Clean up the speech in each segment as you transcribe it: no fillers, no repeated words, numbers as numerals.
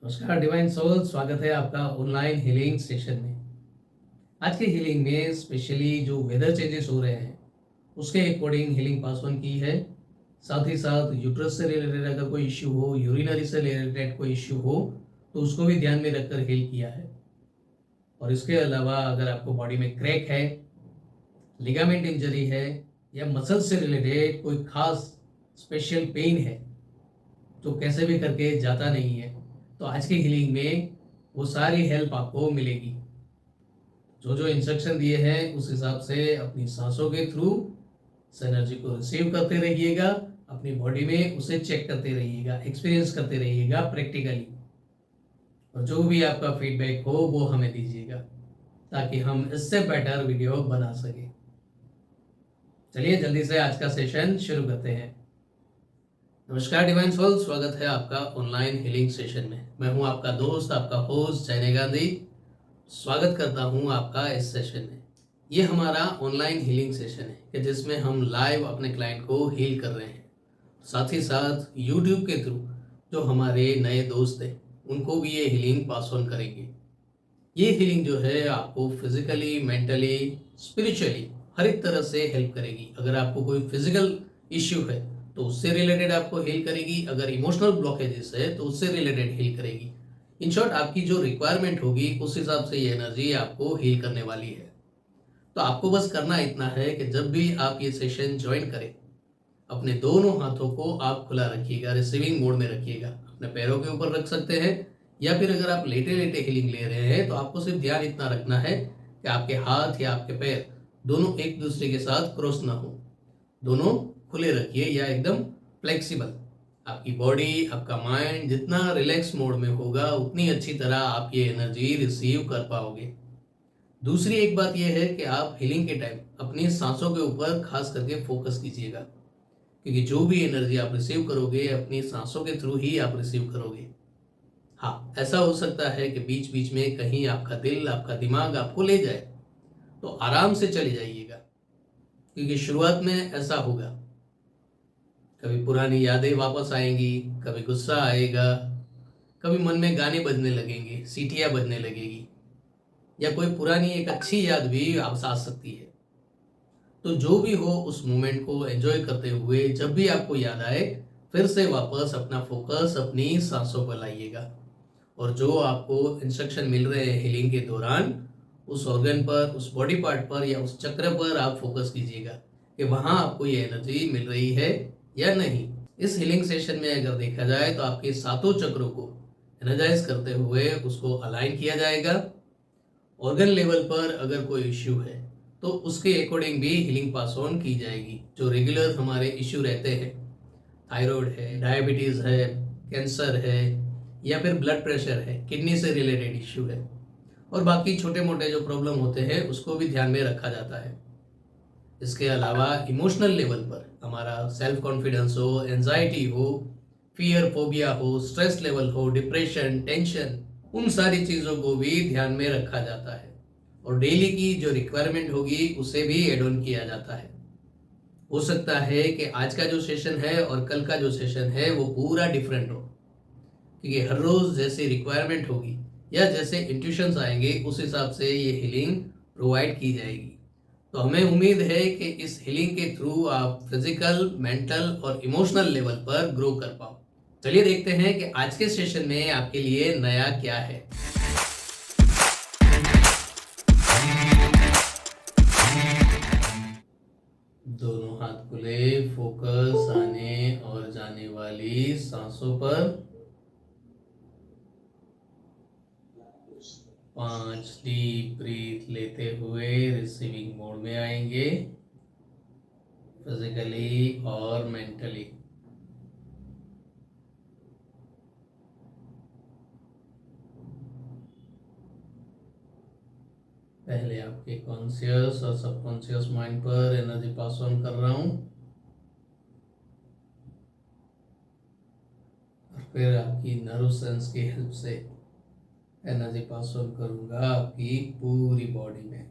नमस्कार divine soul, स्वागत है आपका ऑनलाइन हीलिंग सेशन में। आज की हीलिंग में स्पेशली जो वेदर चेंजेस हो रहे हैं उसके अकॉर्डिंग हीलिंग पास ऑन की है। साथ ही साथ यूट्रस से रिलेटेड अगर कोई इश्यू हो, यूरिनरी से रिलेटेड कोई इश्यू हो तो उसको भी ध्यान में रखकर हील किया है। और इसके अलावा अगर आपको बॉडी में क्रैक है, लिगामेंट इंजरी है या मसल से रिलेटेड कोई खास स्पेशल पेन है जो कैसे भी करके जाता नहीं है, तो आज की हीलिंग में वो सारी हेल्प आपको मिलेगी। जो जो इंस्ट्रक्शन दिए हैं उस हिसाब से अपनी सांसों के थ्रू इस एनर्जी को रिसीव करते रहिएगा, अपनी बॉडी में उसे चेक करते रहिएगा, एक्सपीरियंस करते रहिएगा प्रैक्टिकली। और जो भी आपका फीडबैक हो वो हमें दीजिएगा ताकि हम इससे बेटर वीडियो बना सके। चलिए जल्दी से आज का सेशन शुरू करते हैं। नमस्कार डिवाइन सोल, स्वागत है आपका ऑनलाइन हीलिंग सेशन में। मैं हूं आपका दोस्त, आपका होस्ट जैने गांधी। स्वागत करता हूं आपका इस सेशन में। ये हमारा ऑनलाइन हीलिंग सेशन है कि जिसमें हम लाइव अपने क्लाइंट को हील कर रहे हैं। साथ ही साथ यूट्यूब के थ्रू जो हमारे नए दोस्त हैं उनको भी ये हीलिंग पास ऑन करेंगे। ये हीलिंग जो है आपको फिजिकली, मेंटली, स्पिरिचुअली हर एक तरह से हेल्प करेगी। अगर आपको कोई फिजिकल इश्यू है तो उससे रिलेटेड आपको हील करेगी, अगर इमोशनल ब्लॉकेजेस है तो उससे रिलेटेड हील करेगी। इन शॉर्ट आपकी जो रिक्वायरमेंट होगी उस हिसाब से ये एनर्जी आपको हील करने वाली है। तो आपको बस करना इतना है कि जब भी आप ये सेशन ज्वाइन करें, अपने दोनों हाथों को आप खुला रखिएगा, रिसीविंग मोड में रखिएगा। अपने पैरों के ऊपर रख सकते हैं या फिर अगर आप लेटे लेटे हीलिंग ले रहे हैं तो आपको सिर्फ ध्यान इतना रखना है कि आपके हाथ या आपके पैर दोनों एक दूसरे के साथ क्रॉस ना हो। दोनों खुले रखिए या एकदम फ्लेक्सिबल। आपकी बॉडी, आपका माइंड जितना रिलैक्स मोड में होगा उतनी अच्छी तरह आप ये एनर्जी रिसीव कर पाओगे। दूसरी एक बात यह है कि आप हीलिंग के टाइम अपनी सांसों के ऊपर खास करके फोकस कीजिएगा, क्योंकि जो भी एनर्जी आप रिसीव करोगे अपनी सांसों के थ्रू ही आप रिसीव करोगे। हाँ, ऐसा हो सकता है कि बीच बीच में कहीं आपका दिल, आपका दिमाग आपको ले जाए, तो आराम से चले जाइएगा, क्योंकि शुरुआत में ऐसा होगा। कभी पुरानी यादें वापस आएंगी, कभी गुस्सा आएगा, कभी मन में गाने बजने लगेंगे, सीटियाँ बजने लगेगी, या कोई पुरानी एक अच्छी याद भी आप आ सकती है। तो जो भी हो उस मोमेंट को एंजॉय करते हुए जब भी आपको याद आए फिर से वापस अपना फोकस अपनी सांसों पर लाइएगा। और जो आपको इंस्ट्रक्शन मिल रहे हैं हीलिंग के दौरान, उस ऑर्गन पर, उस बॉडी पार्ट पर या उस चक्र पर आप फोकस कीजिएगा कि वहाँ आपको ये एनर्जी मिल रही है या नहीं। इस हीलिंग सेशन में अगर देखा जाए तो आपके सातों चक्रों को एनर्जाइज करते हुए उसको अलाइन किया जाएगा। ऑर्गन लेवल पर अगर कोई इश्यू है तो उसके अकॉर्डिंग भी हीलिंग पास ऑन की जाएगी। जो रेगुलर हमारे इश्यू रहते हैं, थायराइड है, डायबिटीज़ है, कैंसर है या फिर ब्लड प्रेशर है, किडनी से रिलेटेड इश्यू है और बाकी छोटे मोटे जो प्रॉब्लम होते हैं उसको भी ध्यान में रखा जाता है। इसके अलावा इमोशनल लेवल पर हमारा सेल्फ कॉन्फिडेंस हो, एंजाइटी हो, फियर, फोबिया हो, स्ट्रेस लेवल हो, डिप्रेशन, टेंशन, उन सारी चीज़ों को भी ध्यान में रखा जाता है और डेली की जो रिक्वायरमेंट होगी उसे भी एड ऑन किया जाता है। हो सकता है कि आज का जो सेशन है और कल का जो सेशन है वो पूरा डिफरेंट हो, क्योंकि हर रोज़ जैसी रिक्वायरमेंट होगी या जैसे इंट्यूशंस आएंगे उस हिसाब से ये हीलिंग प्रोवाइड की जाएगी। तो हमें उम्मीद है कि इस हीलिंग के थ्रू आप फिजिकल, मेंटल और इमोशनल लेवल पर ग्रो कर पाओ। चलिए देखते हैं कि आज के सेशन में आपके लिए नया क्या है। दोनों हाथ खुले, फोकस आने और जाने वाली सांसों पर। 5 डीप ब्रीथ लेते हुए रिसीविंग मोड में आएंगे, फिजिकली और मेंटली। पहले आपके कॉन्शियस और सबकॉन्शियस माइंड पर एनर्जी पास ऑन कर रहा हूँ और फिर आपकी नर्व सेंस की हेल्प से एनर्जी पास ऑन करूँगा आपकी पूरी बॉडी में।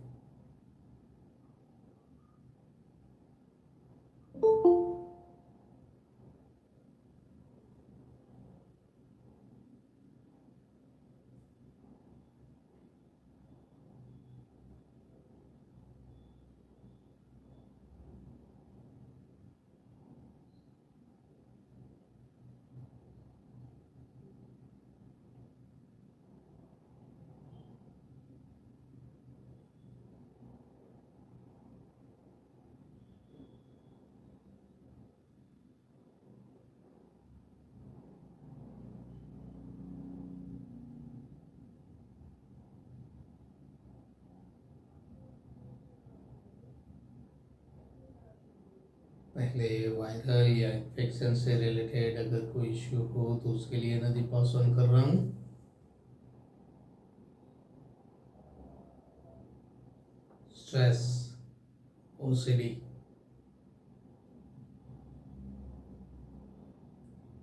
पहले वायरल या इन्फेक्शन से रिलेटेड अगर कोई इश्यू हो तो उसके लिए एनर्जी पास ऑन कर रहा हूँ। स्ट्रेस, ओसीडी,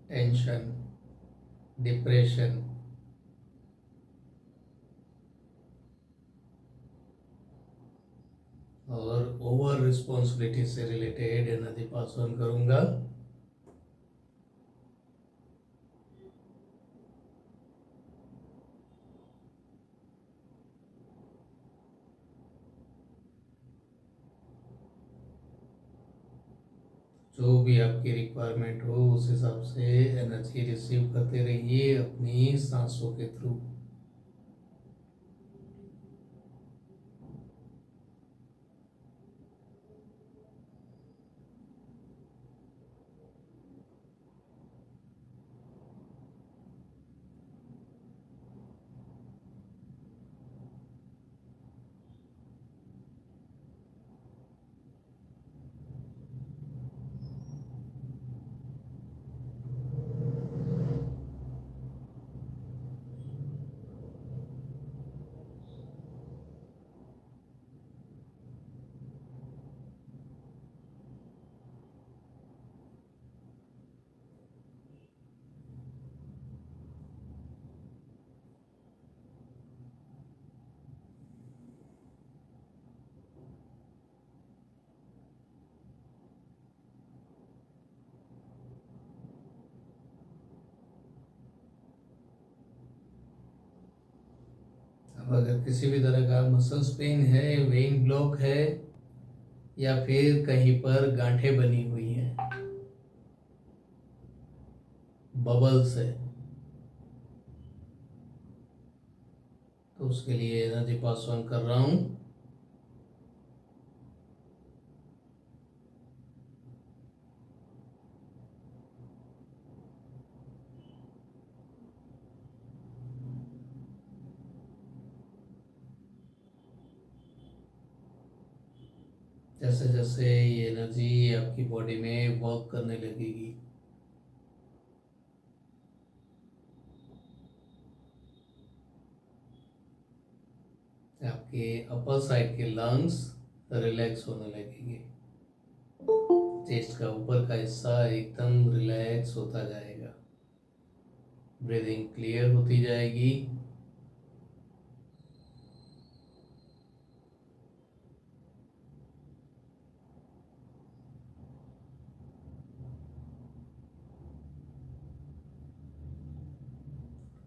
टेंशन, डिप्रेशन और ओवर रिस्पॉन्सिबिलिटी से रिलेटेड एनर्जी पास ऑन करूंगा। जो भी आपकी रिक्वायरमेंट हो उस हिसाब से एनर्जी रिसीव करते रहिए अपनी सांसों के थ्रू। अब अगर किसी भी तरह का मसल्स पेन है, वेन ब्लॉक है या फिर कहीं पर गांठें बनी हुई हैं, बबल्स है, तो उसके लिए एनर्जी पास ऑन कर रहा हूँ। जैसे जैसे ये एनर्जी आपकी बॉडी में वर्क करने लगेगी, आपके अपर साइड के लंग्स रिलैक्स होने लगेंगे। चेस्ट का ऊपर का हिस्सा एकदम रिलैक्स होता जाएगा, ब्रीदिंग क्लियर होती जाएगी।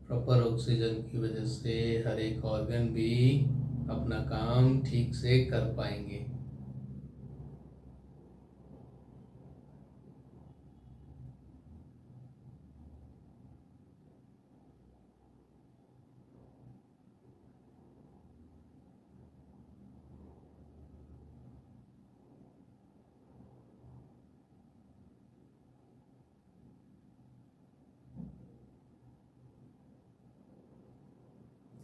प्रॉपर ऑक्सीजन की वजह से हर एक ऑर्गन भी अपना काम ठीक से कर पाएंगे।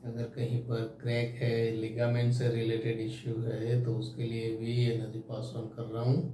अगर कहीं पर क्रैक है, लिगामेंट से रिलेटेड इश्यू है, तो उसके लिए भी एनर्जी पास ऑन कर रहा हूँ।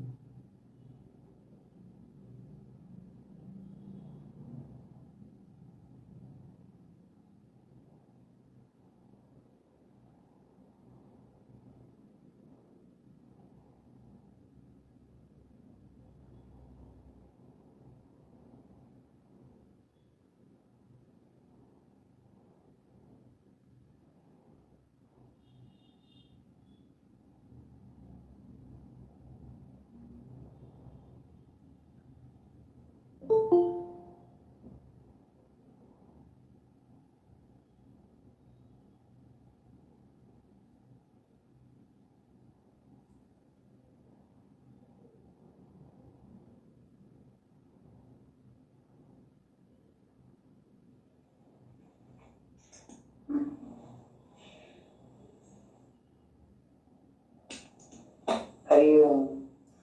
हरिओम।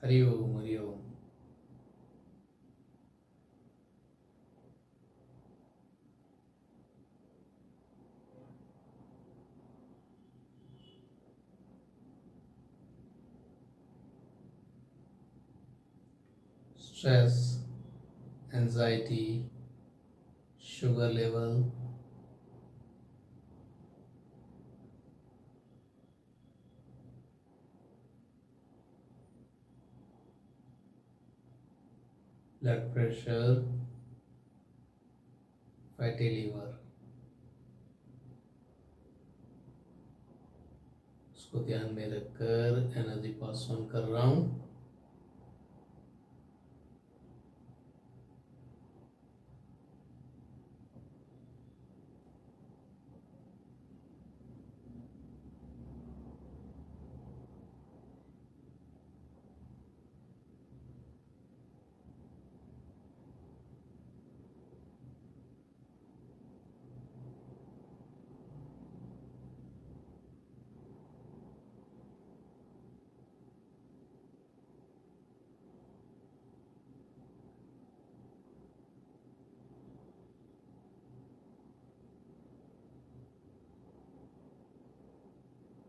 हरिओम हरिओम। Stress, anxiety, sugar level, blood pressure, fatty liver, उसको ध्यान में रखकर एनर्जी पास ऑन कर रहा हूँ।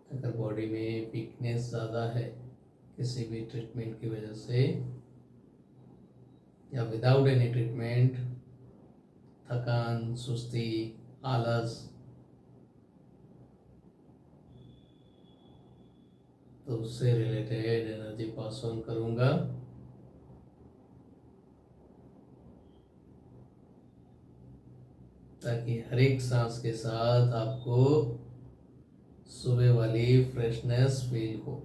अगर बॉडी में वीकनेस ज़्यादा है किसी भी ट्रीटमेंट की वजह से या विदाउट एनी ट्रीटमेंट, थकान, सुस्ती, आलस, तो उससे रिलेटेड एनर्जी पास ऑन करूँगा। ताकि हर एक सांस के साथ आपको सुबह वाली फ्रेशनेस फील हो।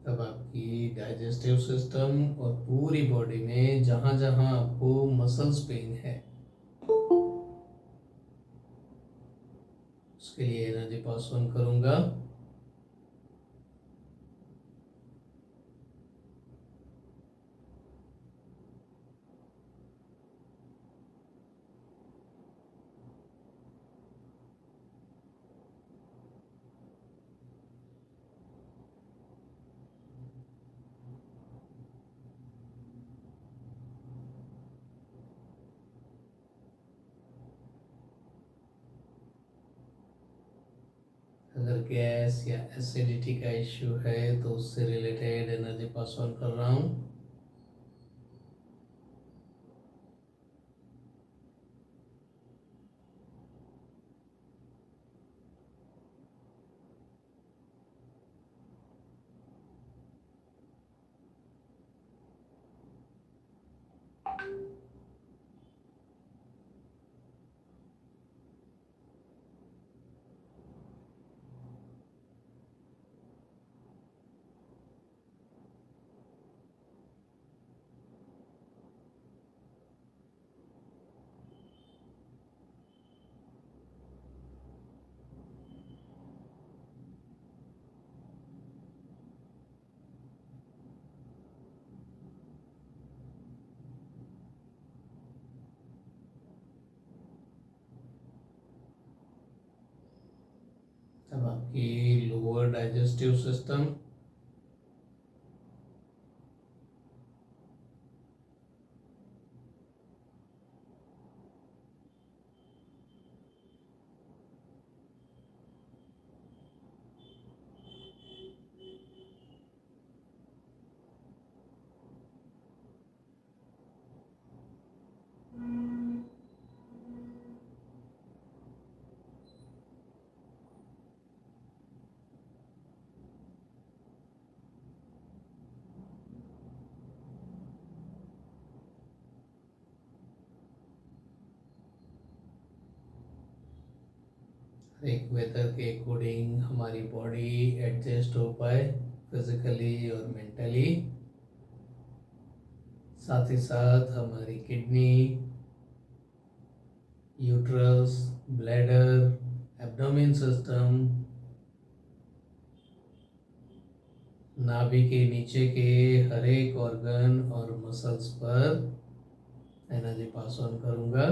तब आपकी डाइजेस्टिव सिस्टम और पूरी बॉडी में जहाँ जहाँ आपको मसल्स पेन है उसके लिए एनर्जी पास ऑन करूँगा। अगर गैस या एसिडिटी का इश्यू है तो उससे रिलेटेड एनर्जी पास ऑन कर रहा हूँ। तब आपकी लोअर डाइजेस्टिव सिस्टम, एक वेदर के अकॉर्डिंग हमारी बॉडी एडजस्ट हो पाए फिजिकली और मेंटली। साथ ही साथ हमारी kidney, uterus, bladder, abdomen system, नाभि के नीचे के हर एक ऑर्गन और मसल्स पर एनर्जी पास ऑन करूंगा।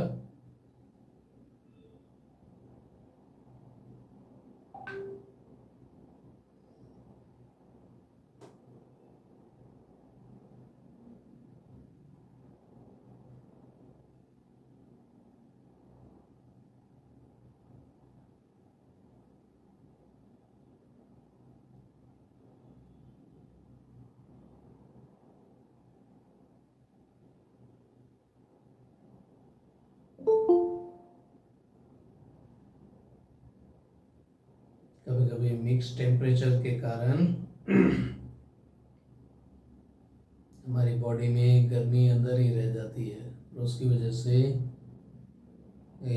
कभी कभी मिक्स टेम्परेचर के कारण हमारी बॉडी में गर्मी अंदर ही रह जाती है और उसकी वजह से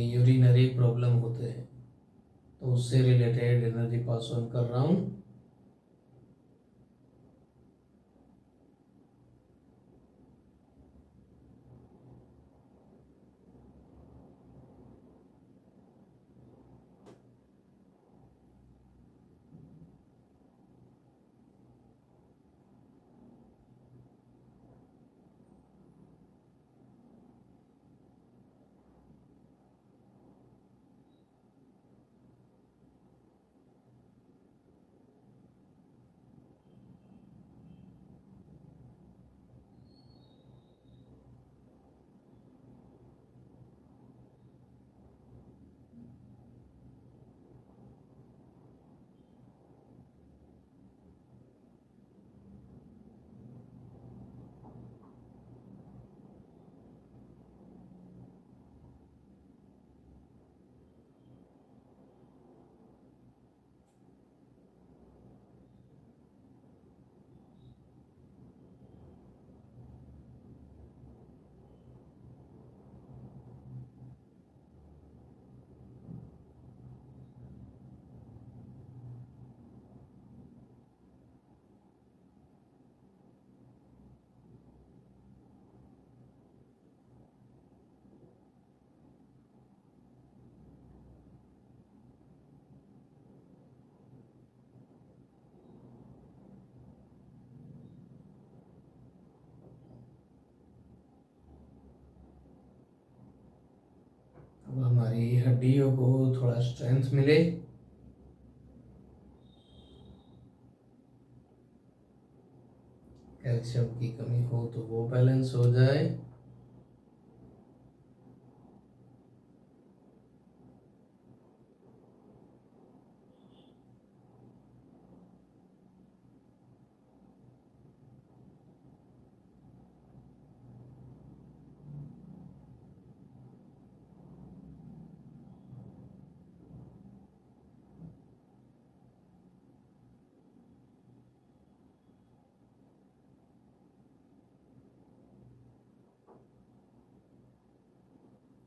यूरिनरी प्रॉब्लम होते हैं, तो उससे रिलेटेड एनर्जी पास ऑन कर रहा हूँ। अब हमारी हड्डियों को थोड़ा स्ट्रेंथ मिले। कैल्शियम की कमी हो तो वो बैलेंस हो जाए।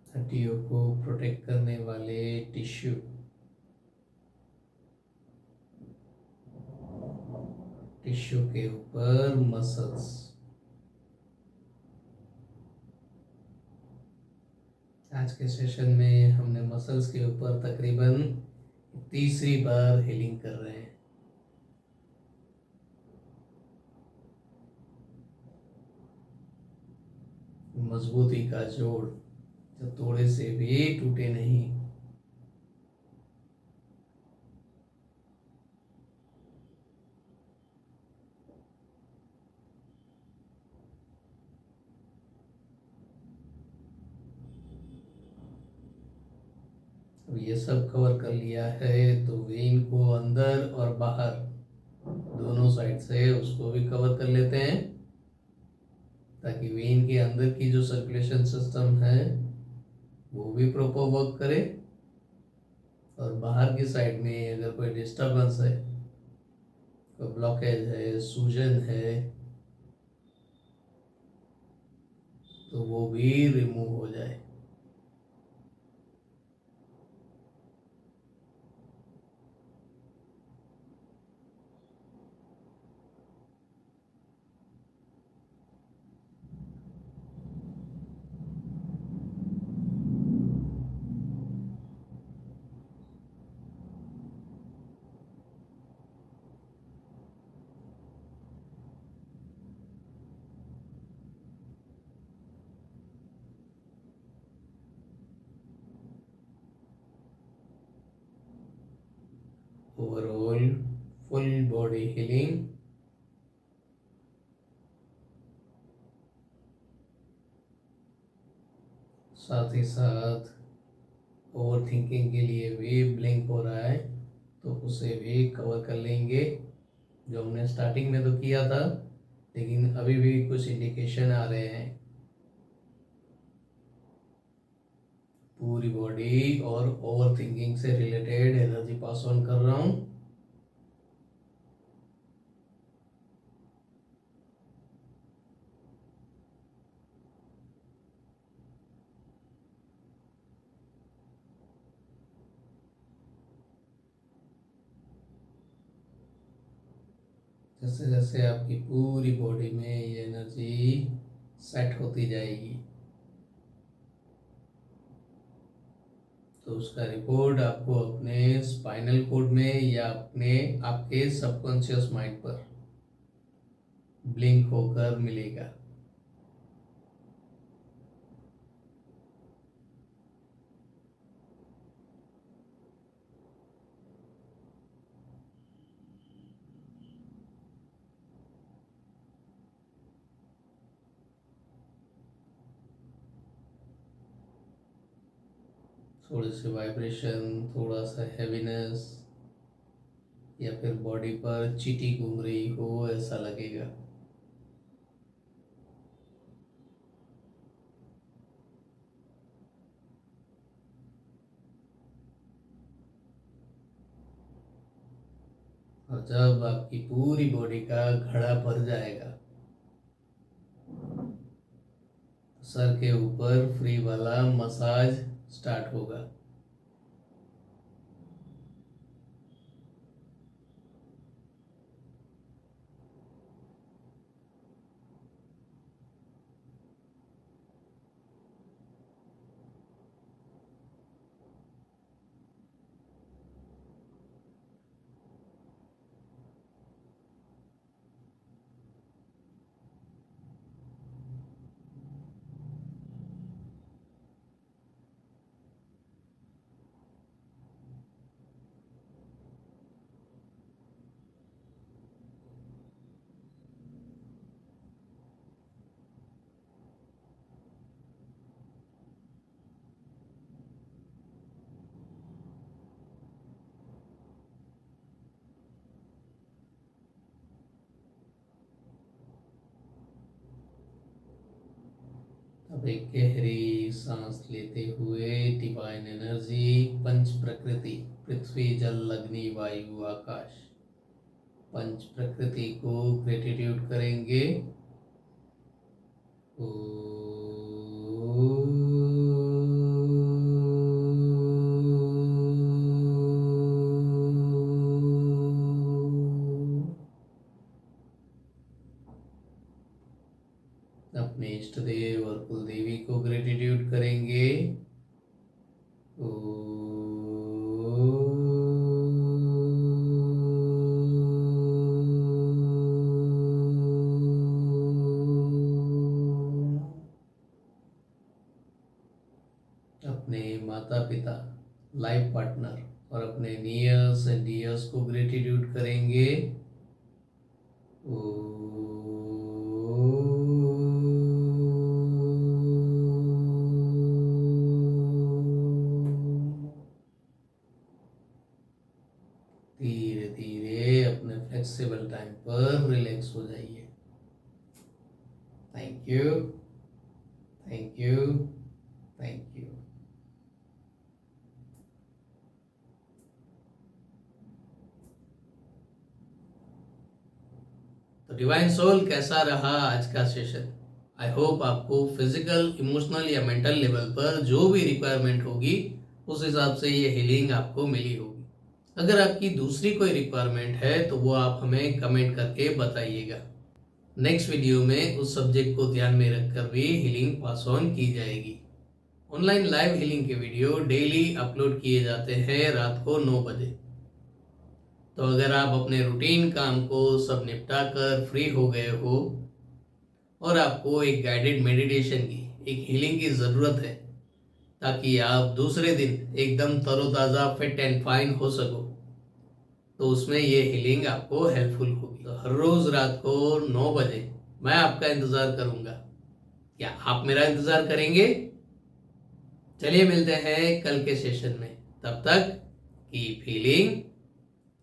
हड्डियों को प्रोटेक्ट करने वाले टिश्यू, टिश्यू के ऊपर मसल्स। आज के सेशन में हमने मसल्स के ऊपर तकरीबन तीसरी बार हीलिंग कर रहे हैं। मजबूती का जोड़ जो थोड़े से भी टूटे नहीं। अब ये सब कवर कर लिया है तो वेन को अंदर और बाहर दोनों साइड से उसको भी कवर कर लेते हैं, ताकि वेन के अंदर की जो सर्कुलेशन सिस्टम है वो भी प्रॉपर वर्क करे, और बाहर की साइड में अगर कोई डिस्टरबेंस है, कोई ब्लॉकेज है, सूजन है, तो वो भी रिमूव हो जाए। ओवरऑल फुल बॉडी हीलिंग, साथ ही साथ ओवर थिंकिंग के लिए भी ब्लिंक हो रहा है तो उसे भी कवर कर लेंगे, जो हमने स्टार्टिंग में तो किया था, लेकिन अभी भी कुछ इंडिकेशन आ रहे हैं। पूरी बॉडी और ओवर थिंकिंग से रिलेटेड एनर्जी पास ऑन कर रहा हूँ। जैसे जैसे आपकी पूरी बॉडी में ये एनर्जी सेट होती जाएगी तो उसका रिपोर्ट आपको अपने स्पाइनल कोड में या अपने आपके सबकॉन्शियस माइंड पर ब्लिंक होकर मिलेगा। थोड़े से वाइब्रेशन, थोड़ा सा हैवीनेस, या फिर बॉडी पर चींटी घूम रही हो ऐसा लगेगा। और जब आपकी पूरी बॉडी का घड़ा भर जाएगा, सर के ऊपर फ्री वाला मसाज स्टार्ट होगा। अब एक गहरी सांस लेते हुए डिवाइन एनर्जी, पंच प्रकृति, पृथ्वी जल अग्नि वायु आकाश, पंच प्रकृति को ग्रेटिट्यूड करेंगे। अपने इष्ट देव और कुल देवी को ग्रेटिट्यूड करेंगे। अपने माता पिता, लाइफ पार्टनर और अपने नियर्स एंड डियर्स को ग्रेटिट्यूड करेंगे। धीरे धीरे अपने फ्लेक्सिबल टाइम पर रिलैक्स हो जाइए। Thank you, thank you, thank you. तो डिवाइन सोल, कैसा रहा आज का सेशन? आई होप आपको फिजिकल, इमोशनल या मेंटल लेवल पर जो भी रिक्वायरमेंट होगी उस हिसाब से ये हीलिंग आपको मिली होगी। अगर आपकी दूसरी कोई रिक्वायरमेंट है तो वो आप हमें कमेंट करके बताइएगा। नेक्स्ट वीडियो में उस सब्जेक्ट को ध्यान में रखकर भी हीलिंग पास ऑन की जाएगी। ऑनलाइन लाइव हीलिंग के वीडियो डेली अपलोड किए जाते हैं रात को 9 बजे। तो अगर आप अपने रूटीन काम को सब निपटा कर फ्री हो गए हो और आपको एक गाइडेड मेडिटेशन की, एक हीलिंग की ज़रूरत है ताकि आप दूसरे दिन एकदम तरोताज़ा, फिट एंड फाइन हो सको, तो उसमें ये हीलिंग आपको हेल्पफुल होगी। तो हर रोज रात को 9 बजे मैं आपका इंतजार करूंगा। क्या आप मेरा इंतजार करेंगे? चलिए मिलते हैं कल के सेशन में। तब तक कीप हीलिंग,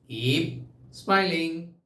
कीप स्माइलिंग।